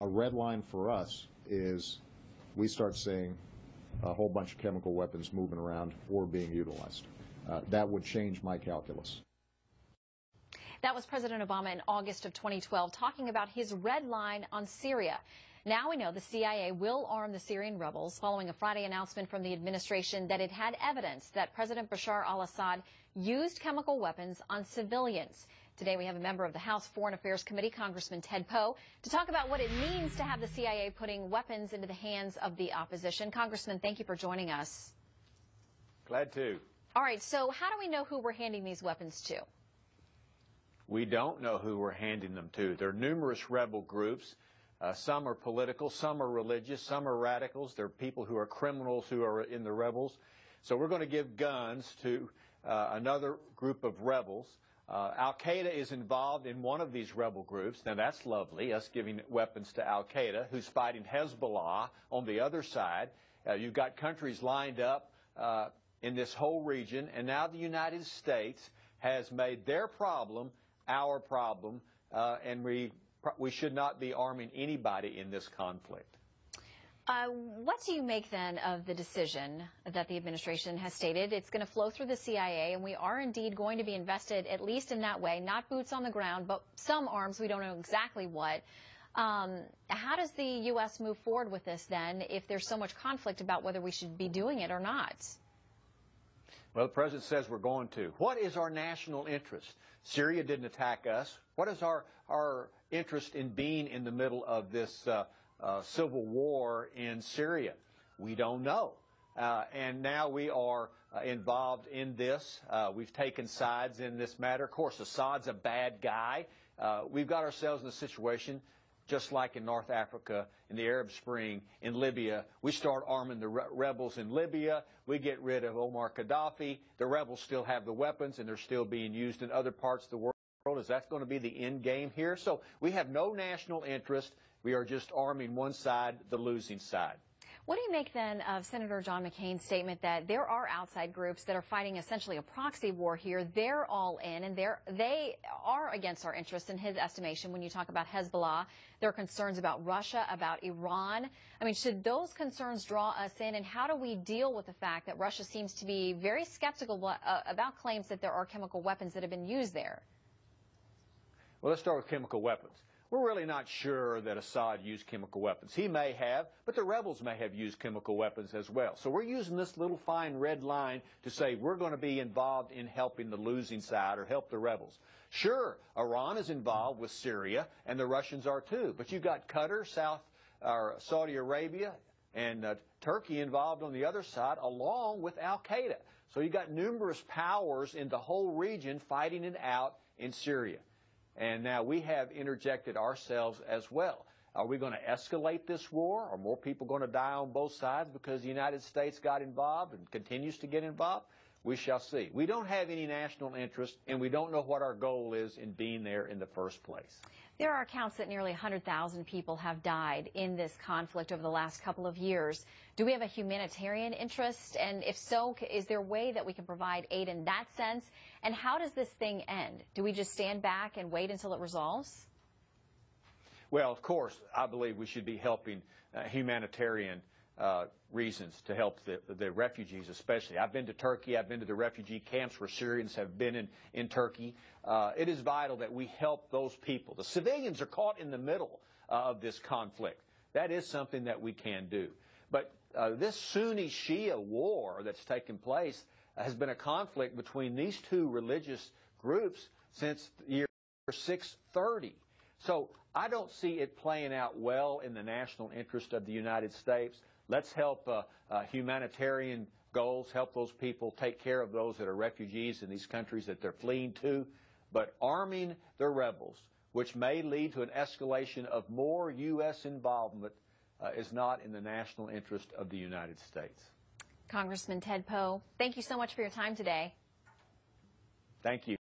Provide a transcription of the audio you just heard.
A red line for us is we start seeing a whole bunch of chemical weapons moving around or being utilized. That would change my calculus. That was President Obama in August of 2012 talking about his red line on Syria. Now we know the CIA will arm the Syrian rebels following a Friday announcement from the administration that it had evidence that President Bashar al-Assad used chemical weapons on civilians. Today we have a member of the House Foreign Affairs Committee, Congressman Ted Poe, to talk about what it means to have the CIA putting weapons into the hands of the opposition. Congressman, thank you for joining us. Glad to. All right, so how do we know who we're handing these weapons to? We don't know who we're handing them to. There are numerous rebel groups. Some are political, some are religious, some are radicals. There are people who are criminals who are in the rebels. So we're going to give guns to another group of rebels. Al-Qaeda is involved in one of these rebel groups. Now that's lovely, us giving weapons to Al-Qaeda, who's fighting Hezbollah on the other side. You've got countries lined up in this whole region, and now the United States has made their problem our problem, and we should not be arming anybody in this conflict. What do you make then of the decision that the administration has stated it's going to flow through the CIA, and we are indeed going to be invested, at least in that way, not boots on the ground, but some arms, we don't know exactly what. How does the U.S. move forward with this then if there's so much conflict about whether we should be doing it or not? Well, the President says we're going to. What is our national interest? Syria didn't attack us. What is our interest in being in the middle of this civil war in Syria? We don't know. And now we are involved in this. We've taken sides in this matter. Of course, Assad's a bad guy. We've got ourselves in a situation just like in North Africa, in the Arab Spring, in Libya. We start arming the rebels in Libya. We get rid of Omar Gaddafi. The rebels still have the weapons, and they're still being used in other parts of the world. Is that going to be the end game here? So we have no national interest. We are just arming one side, the losing side. What do you make then of Senator John McCain's statement that there are outside groups that are fighting essentially a proxy war here? They're all in, and they are against our interests in his estimation. When you talk about Hezbollah, there are concerns about Russia, about Iran. I mean, should those concerns draw us in, and how do we deal with the fact that Russia seems to be very skeptical about claims that there are chemical weapons that have been used there? Well, let's start with chemical weapons. We're really not sure that Assad used chemical weapons. He may have, but the rebels may have used chemical weapons as well. So we're using this little fine red line to say we're going to be involved in helping the losing side or help the rebels. Sure, Iran is involved with Syria, and the Russians are too. But you've got Qatar, Saudi Arabia, and Turkey involved on the other side, along with Al-Qaeda. So you've got numerous powers in the whole region fighting it out in Syria. And now we have interjected ourselves as well. Are we going to escalate this war? Are more people going to die on both sides because the United States got involved and continues to get involved? We shall see. We don't have any national interest, and we don't know what our goal is in being there in the first place. There are accounts that nearly 100,000 people have died in this conflict over the last couple of years. Do we have a humanitarian interest? And if so, is there a way that we can provide aid in that sense? And how does this thing end? Do we just stand back and wait until it resolves? Well, of course, I believe we should be helping humanitarian reasons to help the refugees especially. I've been to Turkey. I've been to the refugee camps where Syrians have been in Turkey. It is vital that we help those people. The civilians are caught in the middle of this conflict. That is something that we can do. But this Sunni-Shia war that's taken place has been a conflict between these two religious groups since the year 630. So I don't see it playing out well in the national interest of the United States. Let's help humanitarian goals, help those people, take care of those that are refugees in these countries that they're fleeing to. But arming the rebels, which may lead to an escalation of more U.S. involvement, is not in the national interest of the United States. Congressman Ted Poe, thank you so much for your time today. Thank you.